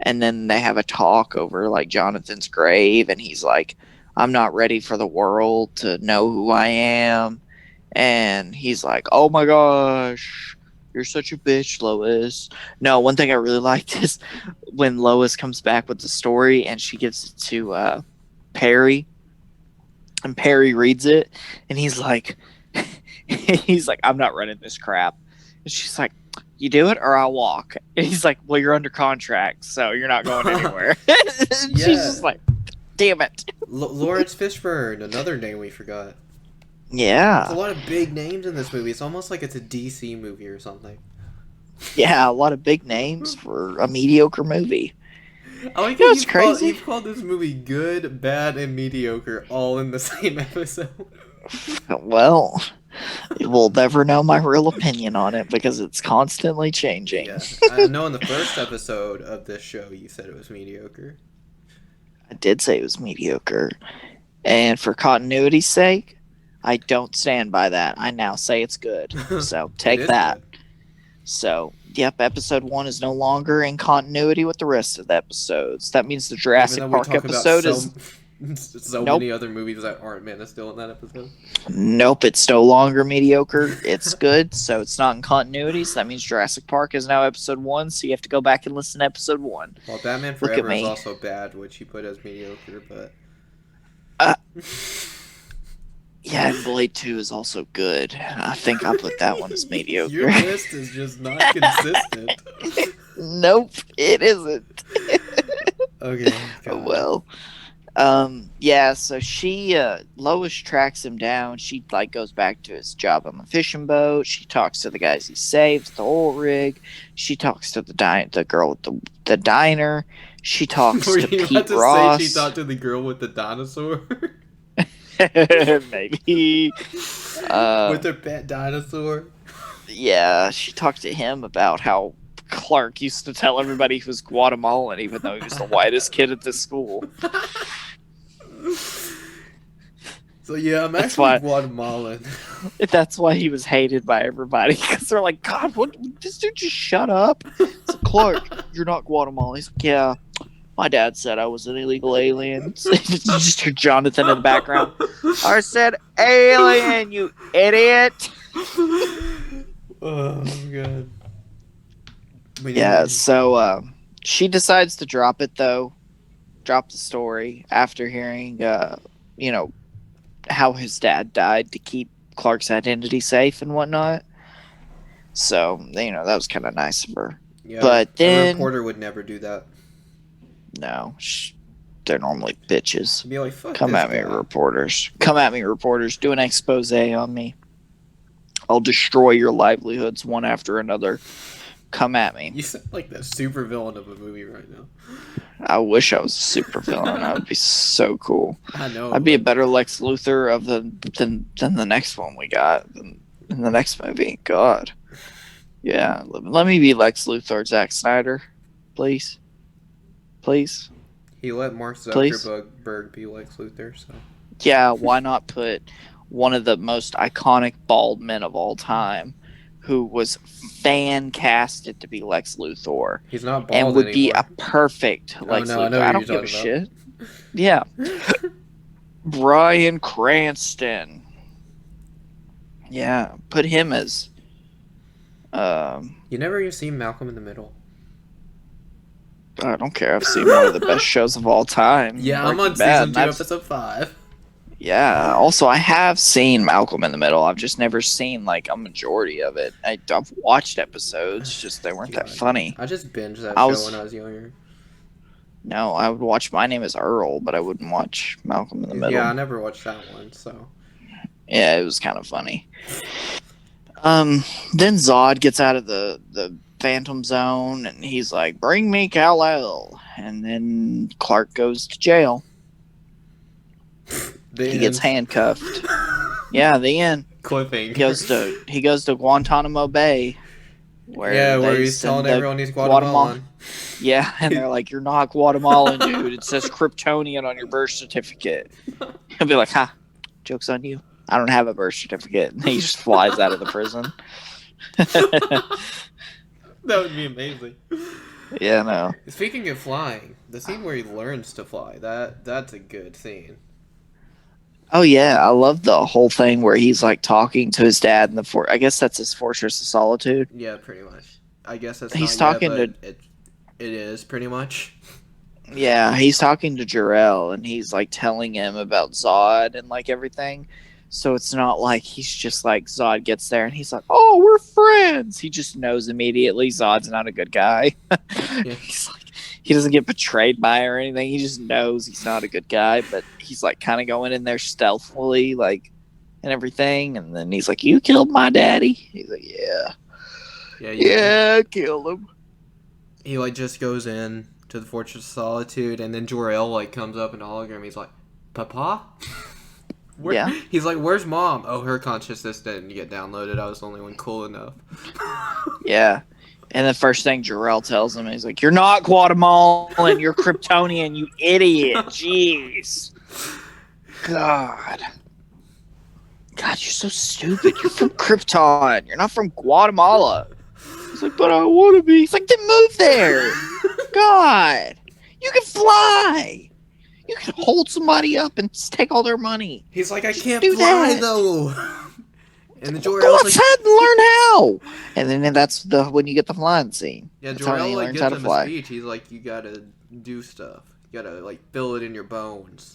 And then they have a talk over like Jonathan's grave. And he's like, I'm not ready for the world to know who I am. And he's like, oh my gosh, you're such a bitch, Lois. No, one thing I really liked is when Lois comes back with the story and she gives it to Perry. And Perry reads it. And he's like, I'm not running this crap. And she's like, you do it or I'll walk. And he's like, well, you're under contract, so you're not going anywhere. She's just like, damn it. Lawrence Fishburne, another name we forgot. Yeah. There's a lot of big names in this movie. It's almost like it's a DC movie or something. Yeah, a lot of big names for a mediocre movie. I like You know what's crazy? You've called this movie good, bad, and mediocre all in the same episode. Well, we'll never know my real opinion on it because it's constantly changing. Yeah. I know in the first episode of this show you said it was mediocre. I did say it was mediocre. And for continuity's sake, I don't stand by that. I now say it's good. So take that. Good. So, yep, episode 1 is no longer in continuity with the rest of the episodes. That means the Jurassic Park episode is... So Nope. many other movies that aren't Man of Steel in that episode. Nope, it's no longer mediocre. It's good, so it's not in continuity. So that means Jurassic Park is now episode 1, so you have to go back and listen to episode 1. Well, Batman Look at Forever is me. also bad, which he put as mediocre, but... Yeah, Blade 2 is also good. I think I put that one as mediocre. Your list is just not consistent. Nope, it isn't. Okay. Oh, God. well. Yeah, so Lois tracks him down. She, like, goes back to his job on the fishing boat. She talks to the guys he saved at the oil rig. She talks to the girl at the diner. She talks Were to you Pete about to Ross. say she talked to the girl with the dinosaur? Maybe. With her pet dinosaur? Yeah, she talked to him about how Clark used to tell everybody he was Guatemalan, even though he was the whitest kid at the school. So yeah, I'm That's actually why- Guatemalan. That's why he was hated by everybody, because they're like, God, what? This dude just shut up. It's like, Clark, you're not Guatemalan. He's like, yeah, my dad said I was an illegal alien. It's just hear Jonathan in the background. I said alien, you idiot. Oh god. Yeah, so she decides to drop it, though. Drop the story after hearing, how his dad died to keep Clark's identity safe and whatnot. So, that was kind of nice of her. Yeah, But a then... reporter would never do that. No, they're normally bitches. He'd be like, fuck Come this at me, guy. reporters. Come at me, reporters. Do an expose on me. I'll destroy your livelihoods one after another. Come at me. You sound like the super villain of a movie right now. I wish I was a super villain. That would be so cool. I know. I'd be a better Lex Luthor than the next one we got in the next movie. God, yeah. Let me be Lex Luthor, Zack Snyder, please. He let Mark Please? Zuckerberg be Lex Luthor, so. Yeah, why not put one of the most iconic bald men of all time, who was fan casted to be Lex Luthor, He's not bald and would be anymore. a perfect Lex no, I Luthor. know I who don't you're give a talking shit. Yeah. Bryan Cranston. Yeah, put him as. You never even seen Malcolm in the Middle. I don't care. I've seen one of the best shows of all time. Yeah, I'm Breaking on Bad, season and 2, I've- episode 5. Yeah. Also, I have seen Malcolm in the Middle. I've just never seen like a majority of it. I've watched episodes, just they weren't that God. funny. I just binged that I show was- when I was younger. No, I would watch My Name Is Earl, but I wouldn't watch Malcolm in the Middle. Yeah, I never watched that one, so. Yeah, it was kind of funny. Then Zod gets out of the Phantom Zone, and he's like, "Bring me Kal-El," and then Clark goes to jail. He gets handcuffed. Yeah, the end. Cliffhanger. He goes to Guantanamo Bay, where where they he's send telling the everyone he's Guatemalan. Yeah, and they're like, "You're not Guatemalan, dude. It says Kryptonian on your birth certificate." He'll be like, "Ha, joke's on you. I don't have a birth certificate." And he just flies out of the prison. That would be amazing. Yeah, no. Speaking of flying, the scene where he learns to fly, that's a good scene. Oh yeah, I love the whole thing where he's like talking to his dad in the I guess that's his Fortress of Solitude. Yeah, pretty much. I guess that's He's not talking yet, but it is pretty much. Yeah, he's talking to Jor-El, and he's like telling him about Zod and like everything. So it's not like he's just like Zod gets there and he's like, "Oh, we're friends." He just knows immediately Zod's not a good guy. Yeah. He's like, he doesn't get betrayed by or anything. He just knows he's not a good guy, but he's like kind of going in there stealthily, like, and everything. And then he's like, "You killed my daddy?" He's like, "Yeah, yeah, I killed him." He like just goes in to the Fortress of Solitude, and then Jor-El like comes up in a hologram. He's like, "Papa." Yeah. He's like, "Where's Mom?" Oh, her consciousness didn't get downloaded. I was the only one cool enough. Yeah. And the first thing Jor-El tells him is like, "You're not Guatemalan, you're Kryptonian, you idiot." Jeez. God, you're so stupid. You're from Krypton. You're not from Guatemala. He's like, "But I want to be." He's like, "Then move there." God, you can fly. You can hold somebody up and take all their money. He's like, "I Just can't do fly that. though." And the Go Jor-El's like, outside and learn how. And then that's when you get the flying scene. yeah, That's how Jor-El he like learns gives how to him fly. a speech. He's like, "You gotta do stuff. You gotta like feel it in your bones."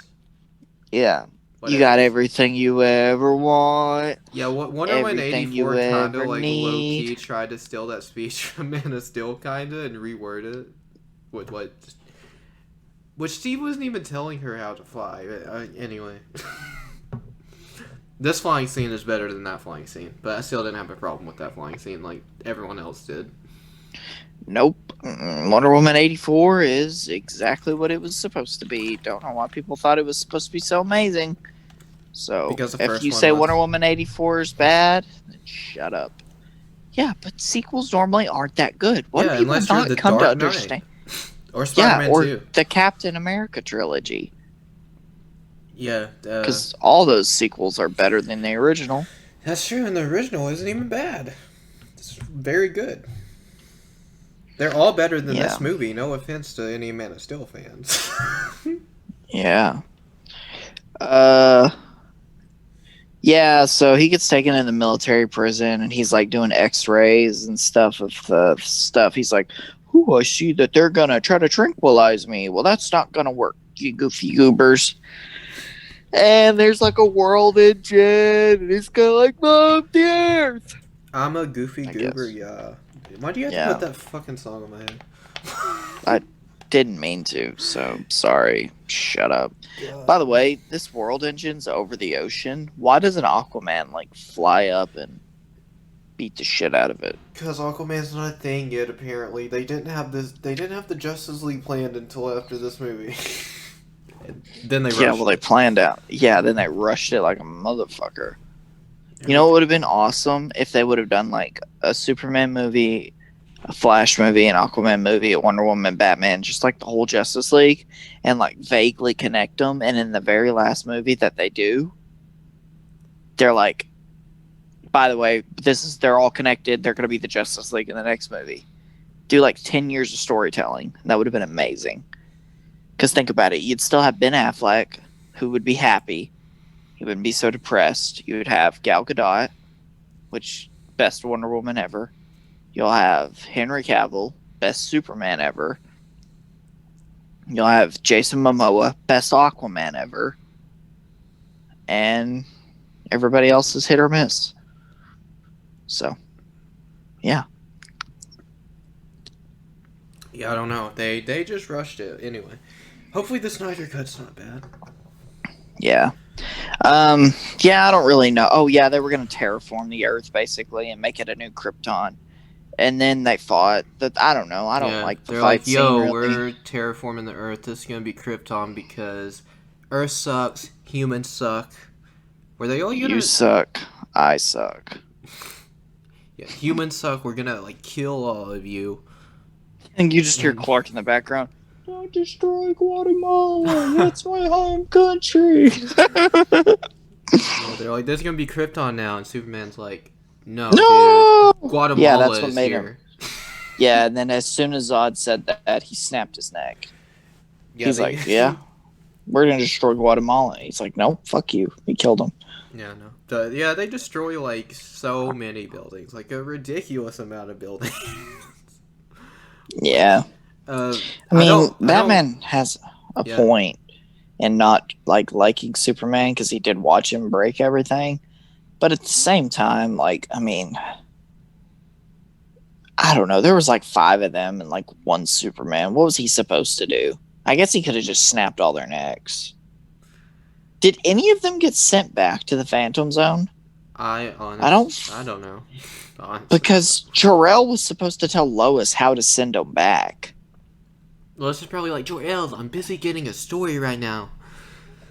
Yeah. You got everything you ever want. Yeah, Wonder Woman Everything you 84 kind of ever like low key need. tried to steal that speech from Man of Steel kind of and reword it with what, which Steve wasn't even telling her how to fly. Anyway, this flying scene is better than that flying scene, but I still didn't have a problem with that flying scene like everyone else did. Nope. Wonder Woman 84 is exactly what it was supposed to be. Don't know why people thought it was supposed to be so amazing. So, Because the if first you one say was. Wonder Woman 84 is bad, then shut up. Yeah, but sequels normally aren't that good. What Yeah, do people unless you're not the come to Dark Knight. understand? Or Yeah, Spider-Man or 2. the Captain America trilogy. Yeah, Because all those sequels are better than the original. that's true, and the original isn't even bad. It's very good. They're all better than Yeah. this movie. No offense to any Man of Steel fans. Yeah. Yeah, so he gets taken in the military prison and he's like doing x-rays and stuff of the stuff. He's like, "Ooh, I see that they're gonna try to tranquilize me. Well, that's not gonna work, you goofy goobers." And there's like a world engine and he's kinda like, "Mom, the earth." I'm a goofy I goober, guess. yeah. Why do you have to Yeah. put that fucking song on my head? I didn't mean to, so sorry. Shut up. By the way, this world engine's over the ocean. Why doesn't Aquaman like fly up and beat the shit out of it? Because Aquaman's not a thing yet. Apparently, they didn't have this. They didn't have the Justice League planned until after this movie. Then they rushed Yeah, well, they it. planned out. Yeah, then they rushed it like a motherfucker. You know what would have been awesome if they would have done like a Superman movie, a Flash movie, an Aquaman movie, a Wonder Woman, Batman, just like the whole Justice League, and like vaguely connect them. And in the very last movie that they do, they're like, by the way, they're all connected. They're going to be the Justice League in the next movie. Do like 10 years of storytelling. That would have been amazing. Because think about it, you'd still have Ben Affleck, who would be happy. He wouldn't be so depressed. You would have Gal Gadot, which best Wonder Woman ever. You'll have Henry Cavill, best Superman ever. You'll have Jason Momoa, best Aquaman ever. And everybody else is hit or miss. So, yeah. Yeah, I don't know. They just rushed it. Anyway, hopefully the Snyder Cut's not bad. Yeah. Yeah, I don't really know. Oh, yeah, they were going to terraform the Earth, basically, and make it a new Krypton. And then they fought. I don't know. I don't like the they're fight like, scene, yo, really. we're terraforming the Earth. This is gonna be Krypton because Earth sucks, humans suck. Were they all gonna? You suck. I suck. Yeah, humans suck. We're gonna like kill all of you. And you just hear Clark in the background. Don't destroy Guatemala. That's my home country. Yeah, they're like, there's gonna be Krypton now, and Superman's like, no, No! dude, Guatemala Yeah, that's what is made here. him. Yeah, and then as soon as Zod said that, he snapped his neck. Yeah, He's like, yeah, we're going to destroy Guatemala. He's like, no, fuck you. He killed him. Yeah, no. They destroy like so many buildings, like a ridiculous amount of buildings. Yeah. I mean, Batman has a Yeah. point in not liking Superman because he did watch him break everything. But at the same time, like, I mean, I don't know. There was like 5 of them and like one Superman. What was he supposed to do? I guess he could have just snapped all their necks. Did any of them get sent back to the Phantom Zone? I don't know. Honestly. Because Jor-El was supposed to tell Lois how to send them back. Lois is probably like, Jor-El, I'm busy getting a story right now.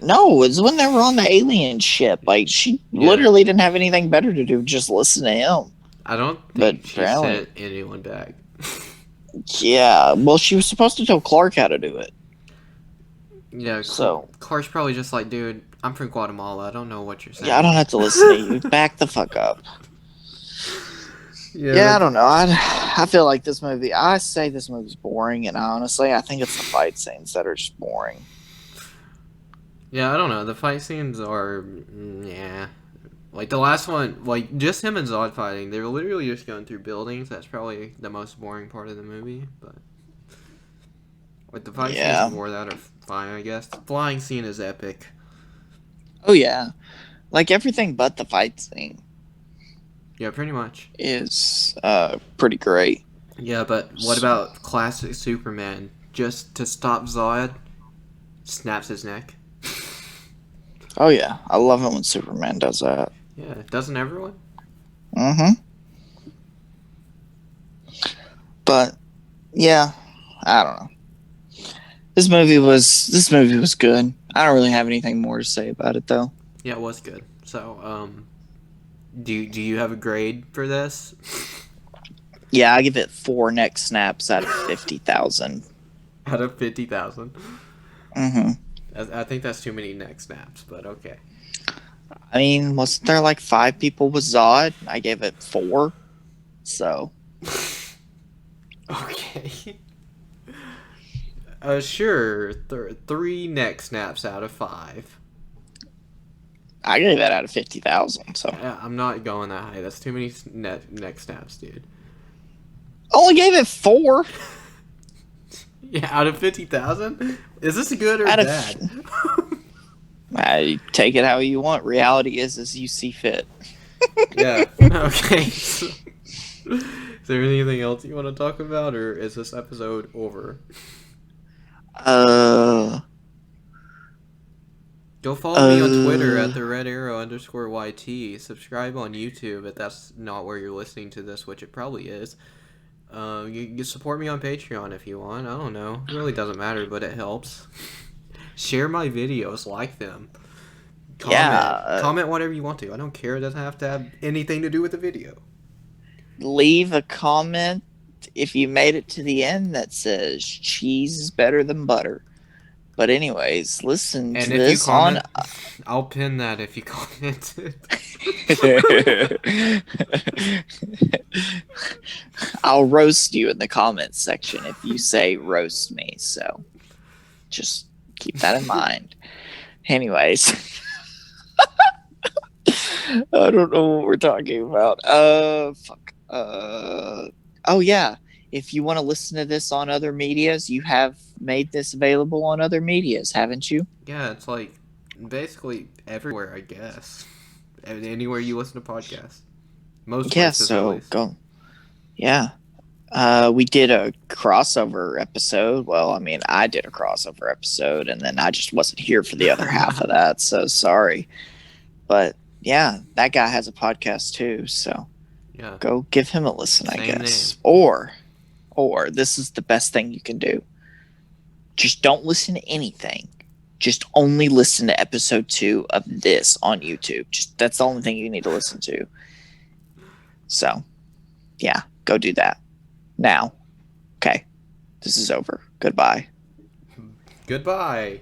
No, it's when they were on the alien ship. Like, she literally didn't have anything better to do. Just listen to him. I don't think she apparently- sent anyone back. Yeah, well, she was supposed to tell Clark how to do it. Yeah, So- Clark's probably just like, dude, I'm from Guatemala. I don't know what you're saying. Yeah, I don't have to listen to you. Back the fuck up. Yeah, I don't know. I feel like this movie. I say this movie's boring, and honestly, I think it's the fight scenes that are just boring. Yeah, I don't know. The fight scenes are, yeah. Like the last one, like just him and Zod fighting. They were literally just going through buildings. That's probably the most boring part of the movie. But like the fight scenes before that are fine, I guess. The flying scene is epic. Oh yeah, like everything but the fight scene Yeah, pretty much. is pretty great. Yeah, but what about classic Superman? Just to stop Zod, snaps his neck. Oh yeah, I love it when Superman does that. Yeah, doesn't everyone? Mm-hmm. But yeah, I don't know. This movie was good. I don't really have anything more to say about it though. Yeah, it was good. So, do you have a grade for this? Yeah, I give it 4 neck snaps out of 50,000. Out of 50,000. Mm-hmm. I think that's too many neck snaps, but okay. I mean, wasn't there like 5 people with Zod? I gave it 4. So Okay. Sure. 3 neck snaps out of 5. I gave that out of 50,000. So I'm not going that high. That's too many neck snaps, dude. only gave it 4 Yeah, out of 50,000? Is this good or out of. bad? I take it how you want. Reality is as you see fit. Yeah. Okay. Is there anything else you want to talk about, or is this episode over? Go follow me on Twitter at the Red Arrow _YT. Subscribe on YouTube if that's not where you're listening to this, which it probably is. You support me on Patreon if you want. I don't know. It really doesn't matter, but it helps. Share my videos, like them. Comment whatever you want to. I don't care. It doesn't have to have anything to do with the video. Leave a comment if you made it to the end that says cheese is better than butter. But anyways, listen And to if this you comment, I'll pin that if you commented. I'll roast you in the comments section if you say roast me. So just keep that in mind. Anyways, I don't know what we're talking about. Fuck. Oh yeah. If you want to listen to this on other medias, you have made this available on other medias, haven't you? Yeah, it's like basically everywhere, I guess. Anywhere you listen to podcasts. Most Yeah, places, at so least. go. Yeah. We did a crossover episode. Well, I mean, I did a crossover episode, and then I just wasn't here for the other half of that, so sorry. But yeah, that guy has a podcast too, so Yeah. go give him a listen, I Same guess. name. Or this is the best thing you can do. Just don't listen to anything. Just only listen to episode 2 of this on YouTube. Just that's the only thing you need to listen to. So, yeah, go do that. Now. Okay. This is over. Goodbye. Goodbye.